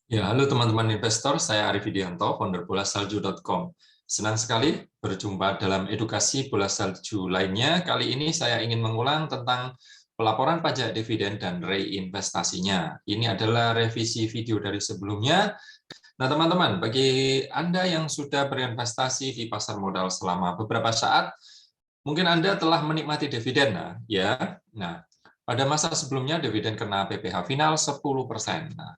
Ya, halo teman-teman investor, saya Arif Widianto, founder bolasalju.com. Senang sekali berjumpa dalam edukasi bola salju lainnya. Kali ini saya ingin mengulang tentang pelaporan pajak dividen dan reinvestasinya. Ini adalah revisi video dari sebelumnya. Nah, teman-teman, bagi Anda yang sudah berinvestasi di pasar modal selama beberapa saat, mungkin Anda telah menikmati dividen. Nah, pada masa sebelumnya dividen kena PPh final 10%. Nah,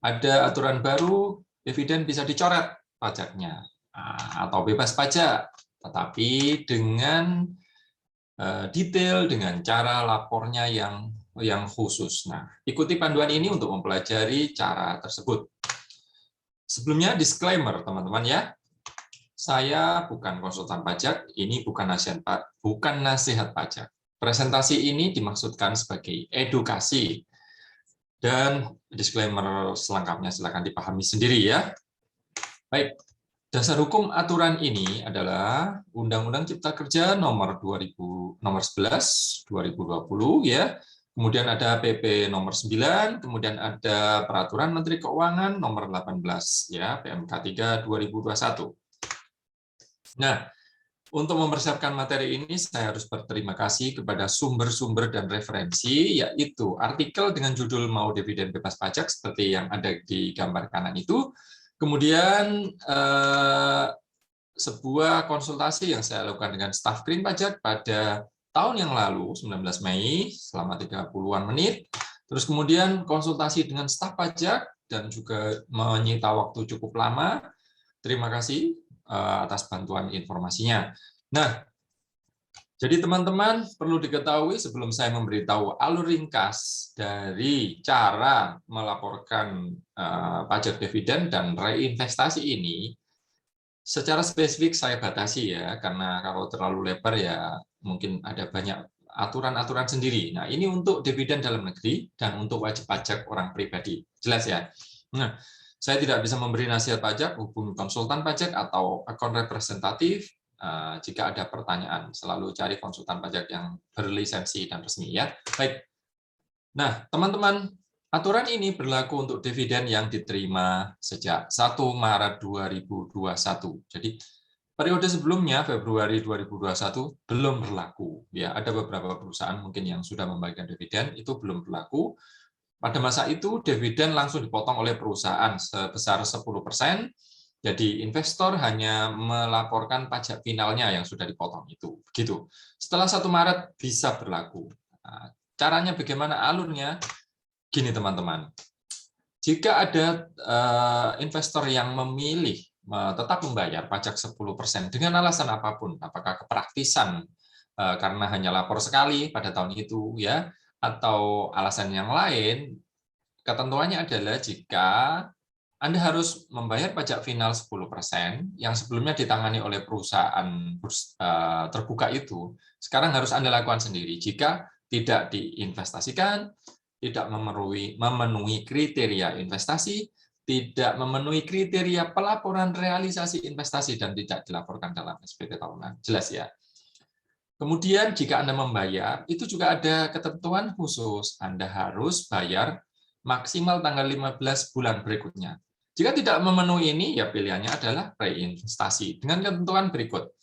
ada aturan baru, dividen bisa dicoret pajaknya atau bebas pajak, tetapi dengan detail, dengan cara lapornya yang khusus. Nah, ikuti panduan ini untuk mempelajari cara tersebut. Sebelumnya disclaimer, teman-teman ya. Saya bukan konsultan pajak, ini bukan nasihat pajak. Presentasi ini dimaksudkan sebagai edukasi. Dan disclaimer selengkapnya silakan dipahami sendiri ya. Baik, dasar hukum aturan ini adalah Undang-Undang Cipta Kerja nomor 11 2020 ya. Kemudian ada PP nomor 9, kemudian ada Peraturan Menteri Keuangan nomor 18 ya, PMK 3 2021. Nah, untuk mempersiapkan materi ini, saya harus berterima kasih kepada sumber-sumber dan referensi, yaitu artikel dengan judul Mau Dividen Bebas Pajak, seperti yang ada di gambar kanan itu. Kemudian, sebuah konsultasi yang saya lakukan dengan staf Green Pajak pada tahun yang lalu, 19 Mei, selama 30-an menit. Terus kemudian konsultasi dengan staf pajak, dan juga menyita waktu cukup lama. Terima kasih atas bantuan informasinya. Nah, jadi teman-teman perlu diketahui sebelum saya memberitahu alur ringkas dari cara melaporkan pajak dividen dan reinvestasi ini, secara spesifik saya batasi ya, karena kalau terlalu lebar ya mungkin ada banyak aturan-aturan sendiri. Nah, ini untuk dividen dalam negeri dan untuk wajib pajak orang pribadi. Jelas ya? Nah, saya tidak bisa memberi nasihat pajak, hubungi konsultan pajak atau akun representatif. Jika ada pertanyaan, selalu cari konsultan pajak yang berlisensi dan resmi ya. Baik. Nah, teman-teman, aturan ini berlaku untuk dividen yang diterima sejak 1 Maret 2021. Jadi periode sebelumnya Februari 2021 belum berlaku. Ya, ada beberapa perusahaan mungkin yang sudah membagikan dividen itu belum berlaku. Pada masa itu dividen langsung dipotong oleh perusahaan sebesar 10%. Jadi investor hanya melaporkan pajak finalnya yang sudah dipotong itu. Begitu. Setelah 1 Maret bisa berlaku. Nah, caranya bagaimana alurnya? Gini teman-teman. Jika ada investor yang memilih tetap membayar pajak 10% dengan alasan apapun, apakah kepraktisan karena hanya lapor sekali pada tahun itu ya, atau alasan yang lain, ketentuannya adalah jika Anda harus membayar pajak final 10% yang sebelumnya ditangani oleh perusahaan terbuka itu, sekarang harus Anda lakukan sendiri. Jika tidak diinvestasikan, tidak memenuhi kriteria investasi, tidak memenuhi kriteria pelaporan realisasi investasi, dan tidak dilaporkan dalam SPT tahunan. Jelas ya? Kemudian jika Anda membayar, itu juga ada ketentuan khusus. Anda harus bayar maksimal tanggal 15 bulan berikutnya. Jika tidak memenuhi ini, ya pilihannya adalah reinvestasi. Dengan ketentuan berikut.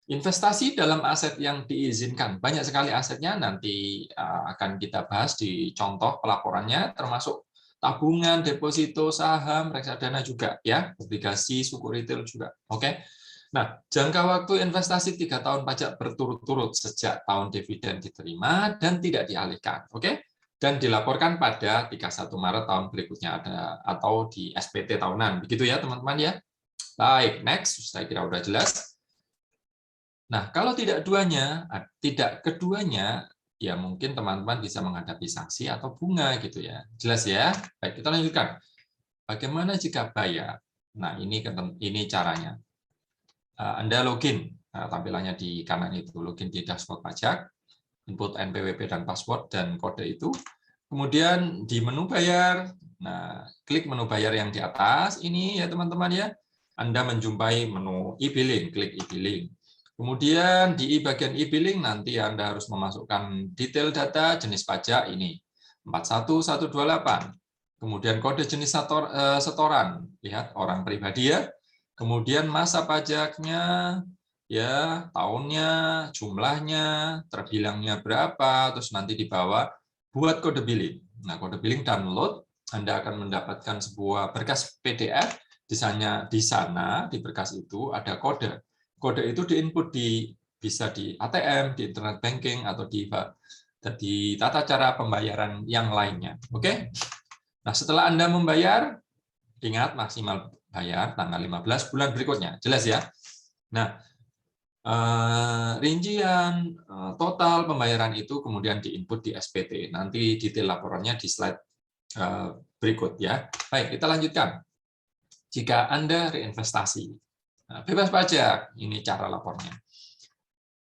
Investasi dalam aset yang diizinkan. Banyak sekali asetnya, nanti akan kita bahas di contoh pelaporannya, termasuk tabungan, deposito, saham, reksadana juga, ya, obligasi, suku retail juga. Oke. Nah, jangka waktu investasi 3 tahun pajak berturut-turut sejak tahun dividen diterima dan tidak dialihkan. Oke? Dan dilaporkan pada 31 Maret tahun berikutnya ada atau di SPT tahunan. Begitu ya, teman-teman ya. Baik, next. Saya kira udah jelas. Nah, kalau tidak keduanya, ya mungkin teman-teman bisa menghadapi sanksi atau bunga gitu ya. Jelas ya? Baik, kita lanjutkan. Bagaimana jika bayar? Nah, ini caranya. Anda login, tampilannya di kanan itu, login di dashboard pajak, input NPWP dan password dan kode itu. Kemudian di menu bayar, nah klik menu bayar yang di atas ini ya teman-teman ya. Anda menjumpai menu e-billing, klik e-billing. Kemudian di bagian e-billing nanti Anda harus memasukkan detail data jenis pajak ini 41128. kemudian kode jenis setoran, lihat orang pribadi ya, kemudian masa pajaknya, ya tahunnya, jumlahnya, terbilangnya berapa, terus nanti di bawah buat kode billing. Nah, kode billing download, Anda akan mendapatkan sebuah berkas PDF, di sana di berkas itu ada kode. Kode itu diinput bisa di ATM, di internet banking, atau di tata cara pembayaran yang lainnya. Oke? Nah, setelah Anda membayar, ingat maksimal bayar tanggal 15 bulan berikutnya. Jelas ya? Nah, rincian total pembayaran itu kemudian diinput di SPT. Nanti detail laporannya di slide berikut ya. Baik, kita lanjutkan. Jika Anda reinvestasi, bebas pajak, ini cara lapornya.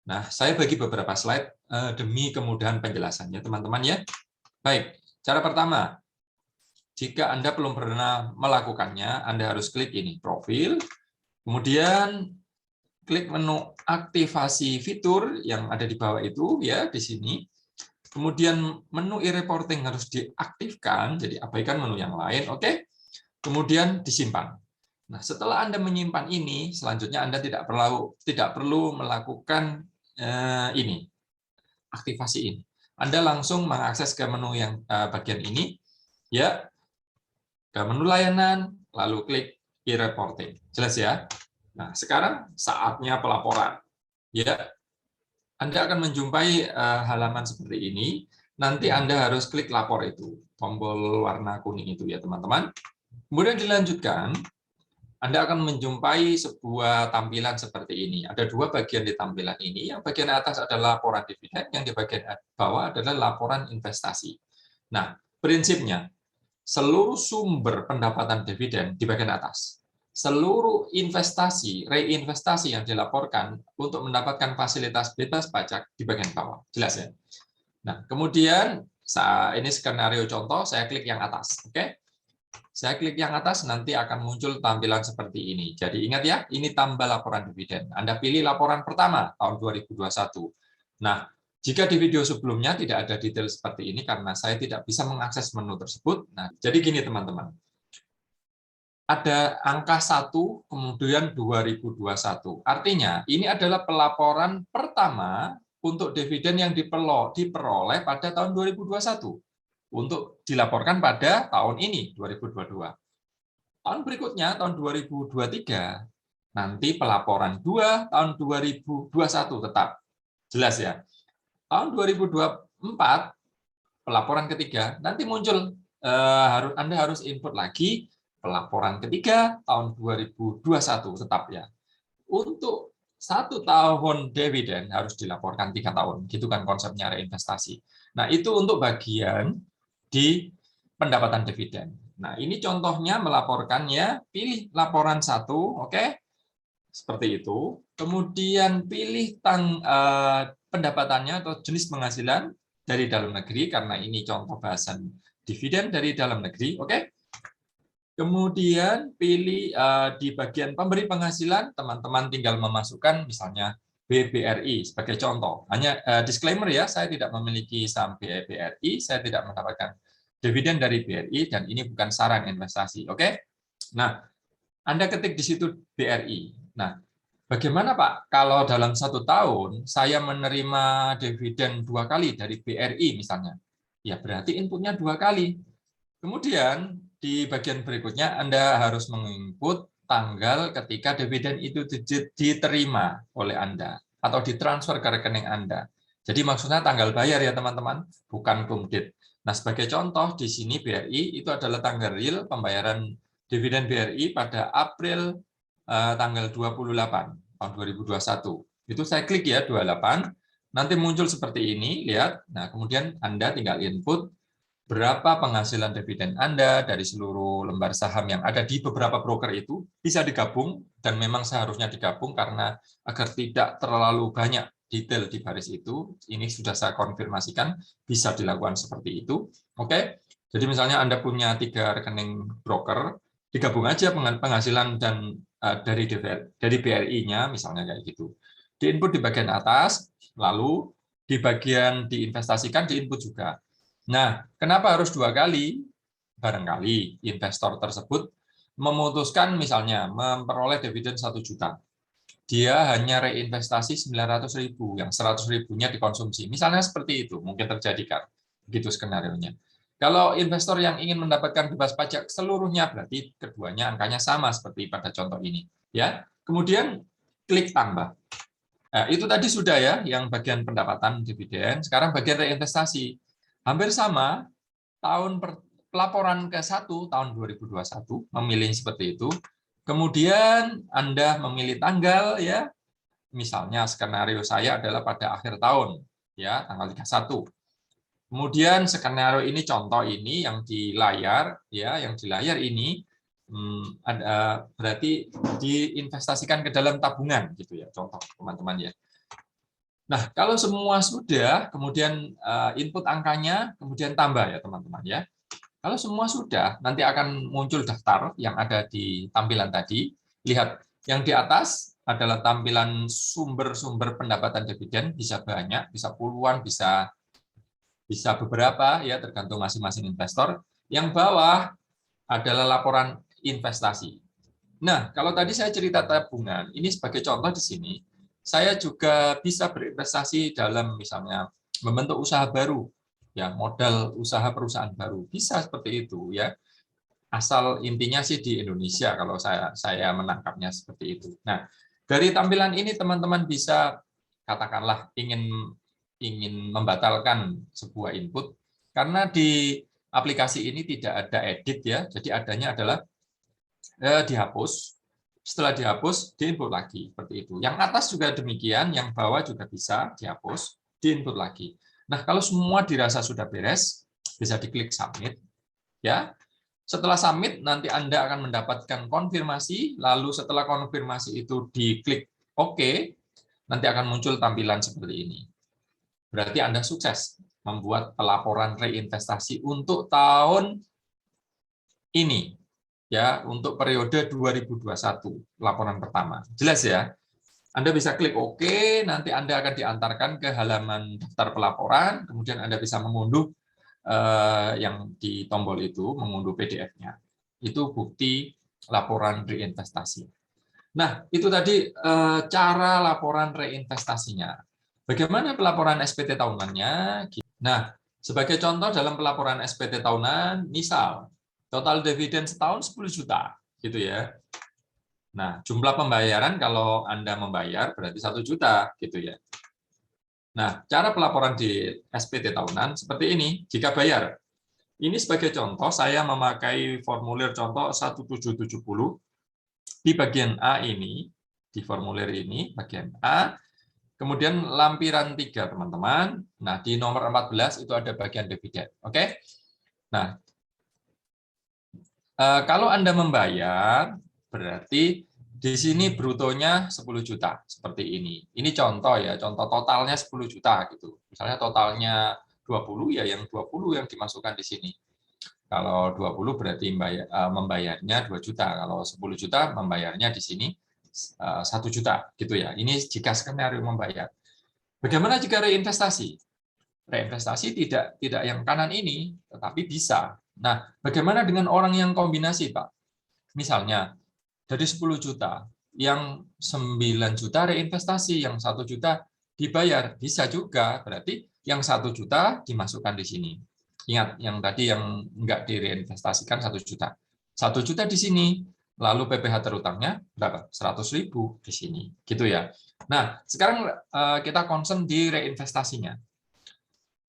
Nah, saya bagi beberapa slide demi kemudahan penjelasannya, teman-teman ya. Baik, cara pertama, jika Anda belum pernah melakukannya, Anda harus klik ini, profil, kemudian klik menu aktivasi fitur yang ada di bawah itu, ya di sini. Kemudian menu e-reporting harus diaktifkan, jadi abaikan menu yang lain, oke? Kemudian disimpan. Nah, setelah Anda menyimpan ini, selanjutnya Anda tidak perlu melakukan ini, aktivasi ini. Anda langsung mengakses ke menu yang bagian ini, ya, ke menu layanan, lalu klik e-reporting. Jelas ya? Nah, sekarang saatnya pelaporan. Ya, Anda akan menjumpai halaman seperti ini. Nanti Anda harus klik lapor itu, tombol warna kuning itu ya, teman-teman. Kemudian dilanjutkan, Anda akan menjumpai sebuah tampilan seperti ini. Ada dua bagian di tampilan ini. Yang bagian atas adalah laporan dividen, yang di bagian bawah adalah laporan investasi. Nah, prinsipnya, seluruh sumber pendapatan dividen di bagian atas. Seluruh investasi, reinvestasi yang dilaporkan untuk mendapatkan fasilitas bebas pajak di bagian bawah. Jelas ya? Nah, kemudian ini skenario contoh, saya klik yang atas. Oke? Saya klik yang atas, nanti akan muncul tampilan seperti ini. Jadi ingat ya, ini tambah laporan dividen. Anda pilih laporan pertama tahun 2021. Nah, jika di video sebelumnya tidak ada detail seperti ini karena saya tidak bisa mengakses menu tersebut. Nah, jadi gini teman-teman. Ada angka 1, kemudian 2021. Artinya, ini adalah pelaporan pertama untuk dividen yang diperoleh pada tahun 2021. Untuk dilaporkan pada tahun ini, 2022. Tahun berikutnya, tahun 2023, nanti pelaporan 2 tahun 2021 tetap. Jelas ya? Tahun 2024, pelaporan ketiga, nanti muncul, Anda harus input lagi pelaporan ketiga tahun 2021 tetap ya. Untuk 1 tahun dividen harus dilaporkan 3 tahun. Gitu kan konsepnya reinvestasi. Nah, itu untuk bagian di pendapatan dividen. Nah, ini contohnya melaporkannya, pilih laporan 1, oke? Seperti itu. Kemudian pilih pendapatannya atau jenis penghasilan dari dalam negeri, karena ini contoh bahasan dividen dari dalam negeri, oke? Kemudian pilih di bagian pemberi penghasilan, teman-teman tinggal memasukkan misalnya BBRI sebagai contoh. Hanya disclaimer ya, saya tidak memiliki saham BRI, saya tidak mendapatkan dividen dari BRI, dan ini bukan saran investasi. Oke? Nah, Anda ketik di situ BRI. Nah, bagaimana Pak kalau dalam 1 tahun saya menerima dividen 2 kali dari BRI misalnya? Ya berarti inputnya 2 kali. Kemudian di bagian berikutnya Anda harus menginput tanggal ketika dividen itu diterima oleh Anda atau ditransfer ke rekening Anda. Jadi maksudnya tanggal bayar ya teman-teman, bukan cum date. Nah, sebagai contoh di sini BRI itu adalah tanggal real pembayaran dividen BRI pada April tanggal 28 tahun 2021. Itu saya klik ya 28, nanti muncul seperti ini, lihat. Nah, kemudian Anda tinggal input berapa penghasilan dividen Anda dari seluruh lembar saham yang ada di beberapa broker itu, bisa digabung, dan memang seharusnya digabung karena agar tidak terlalu banyak detail di baris itu. Ini sudah saya konfirmasikan, bisa dilakukan seperti itu. Oke, jadi misalnya Anda punya 3 rekening broker, digabung aja penghasilan dan dari BRI-nya, misalnya kayak gitu. Diinput di bagian atas, lalu di bagian diinvestasikan, diinput juga. Nah, kenapa harus 2 kali? barangkali investor tersebut memutuskan misalnya memperoleh dividen 1 juta. Dia hanya reinvestasi 900.000, yang 100.000-nya dikonsumsi. Misalnya seperti itu, mungkin terjadi kan. Begitu skenarionya. Kalau investor yang ingin mendapatkan bebas pajak seluruhnya, berarti keduanya angkanya sama seperti pada contoh ini. Ya, kemudian klik tambah. Nah, itu tadi sudah ya, yang bagian pendapatan dividen. Sekarang bagian reinvestasi. Hampir sama, pelaporan ke-1 tahun 2021 memilih seperti itu. Kemudian Anda memilih tanggal ya. Misalnya skenario saya adalah pada akhir tahun ya, tanggal 31. Kemudian skenario ini contoh ini yang di layar ya, yang di layar ini ada berarti diinvestasikan ke dalam tabungan gitu ya, contoh teman-teman ya. Nah, kalau semua sudah, kemudian input angkanya, kemudian tambah ya teman-teman ya. Kalau semua sudah, nanti akan muncul daftar yang ada di tampilan tadi. Lihat, yang di atas adalah tampilan sumber-sumber pendapatan dividen, bisa banyak, bisa puluhan, bisa beberapa, ya tergantung masing-masing investor. Yang bawah adalah laporan investasi. Nah, kalau tadi saya cerita tabungan, ini sebagai contoh di sini, saya juga bisa berinvestasi dalam misalnya membentuk usaha baru, ya modal usaha perusahaan baru, bisa seperti itu ya. Asal intinya sih di Indonesia kalau saya menangkapnya seperti itu. Nah, dari tampilan ini teman-teman bisa katakanlah ingin membatalkan sebuah input karena di aplikasi ini tidak ada edit ya, jadi adanya adalah dihapus. Setelah dihapus, diinput lagi seperti itu. Yang atas juga demikian, yang bawah juga bisa dihapus, diinput lagi. Nah, kalau semua dirasa sudah beres, bisa diklik submit. Ya, setelah submit nanti Anda akan mendapatkan konfirmasi. Lalu setelah konfirmasi itu diklik OK, nanti akan muncul tampilan seperti ini. Berarti Anda sukses membuat pelaporan reinvestasi untuk tahun ini. Ya, untuk periode 2021, laporan pertama. Jelas ya? Anda bisa klik OK, nanti Anda akan diantarkan ke halaman daftar pelaporan, kemudian Anda bisa mengunduh yang di tombol itu, mengunduh PDF-nya. Itu bukti laporan reinvestasi. Nah, itu tadi cara laporan reinvestasinya. Bagaimana pelaporan SPT tahunannya? Nah, sebagai contoh dalam pelaporan SPT tahunan, misal total dividen setahun 10 juta, gitu ya. Nah, jumlah pembayaran kalau Anda membayar berarti 1 juta, gitu ya. Nah, cara pelaporan di SPT tahunan seperti ini, jika bayar. Ini sebagai contoh, saya memakai formulir contoh 1770. Di bagian A ini, di formulir ini, bagian A, kemudian lampiran 3, teman-teman. Nah, di nomor 14 itu ada bagian dividen. Oke? Nah, kalau Anda membayar, berarti di sini brutonya 10 juta, seperti ini. Ini contoh ya, contoh totalnya 10 juta. Gitu. Misalnya totalnya 20, ya yang 20 yang dimasukkan di sini. Kalau 20 berarti membayarnya 2 juta. Kalau 10 juta membayarnya di sini 1 juta. Gitu ya. Ini jika skenario membayar. Bagaimana jika reinvestasi? Reinvestasi tidak yang kanan ini, tetapi bisa. Nah, bagaimana dengan orang yang kombinasi, Pak? Misalnya, dari 10 juta, yang 9 juta reinvestasi, yang 1 juta dibayar. Bisa juga, berarti yang 1 juta dimasukkan di sini. Ingat, yang tadi yang enggak direinvestasikan 1 juta. 1 juta di sini, lalu PPh terutangnya berapa? 100.000 di sini. Gitu ya. Nah, sekarang kita concern di reinvestasinya.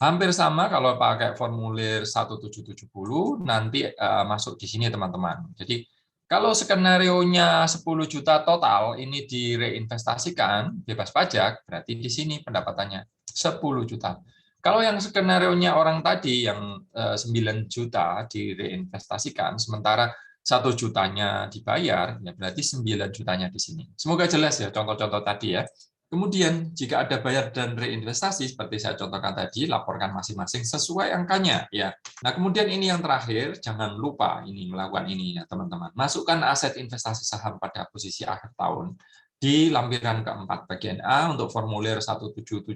Hampir sama kalau pakai formulir 1770, nanti masuk di sini teman-teman. Jadi kalau skenarionya 10 juta total, ini direinvestasikan, bebas pajak, berarti di sini pendapatannya 10 juta. Kalau yang skenarionya orang tadi yang 9 juta direinvestasikan, sementara 1 jutanya dibayar, ya berarti 9 jutanya di sini. Semoga jelas ya contoh-contoh tadi ya. Kemudian, jika ada bayar dan reinvestasi, seperti saya contohkan tadi, laporkan masing-masing sesuai angkanya. Ya. Nah, kemudian ini yang terakhir, jangan lupa ini melakukan ini ya teman-teman. Masukkan aset investasi saham pada posisi akhir tahun di lampiran keempat bagian A untuk formulir 1770.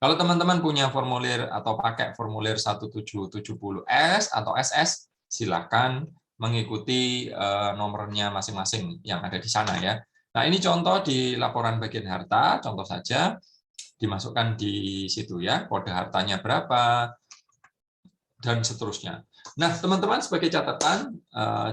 Kalau teman-teman punya formulir atau pakai formulir 1770S atau SS, silakan mengikuti nomornya masing-masing yang ada di sana ya. Nah, ini contoh di laporan bagian harta, contoh saja dimasukkan di situ ya, kode hartanya berapa dan seterusnya. Nah, teman-teman sebagai catatan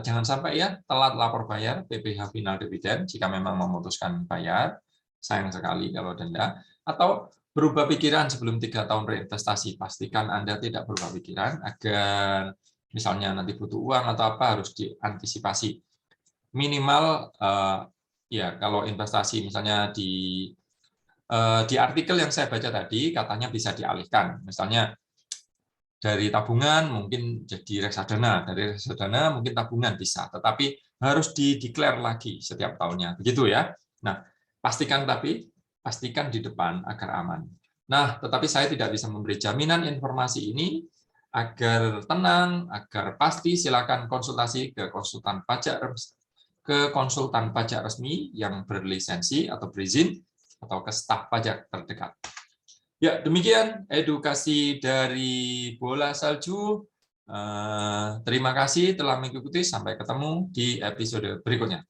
jangan sampai ya telat lapor bayar PPh final dividen jika memang memutuskan bayar, sayang sekali kalau denda, atau berubah pikiran sebelum 3 tahun reinvestasi. Pastikan Anda tidak berubah pikiran agar misalnya nanti butuh uang atau apa harus diantisipasi. Minimal ya kalau investasi misalnya di artikel yang saya baca tadi katanya bisa dialihkan. Misalnya dari tabungan mungkin jadi reksadana, dari reksadana mungkin tabungan bisa, tetapi harus dideklar lagi setiap tahunnya. Begitu ya. Nah, pastikan di depan agar aman. Nah, tetapi saya tidak bisa memberi jaminan informasi ini. Agar tenang, agar pasti, silakan konsultasi ke konsultan pajak resmi yang berlisensi atau berizin atau ke staf pajak terdekat. Ya, demikian edukasi dari Bola Salju. Terima kasih telah mengikuti. Sampai ketemu di episode berikutnya.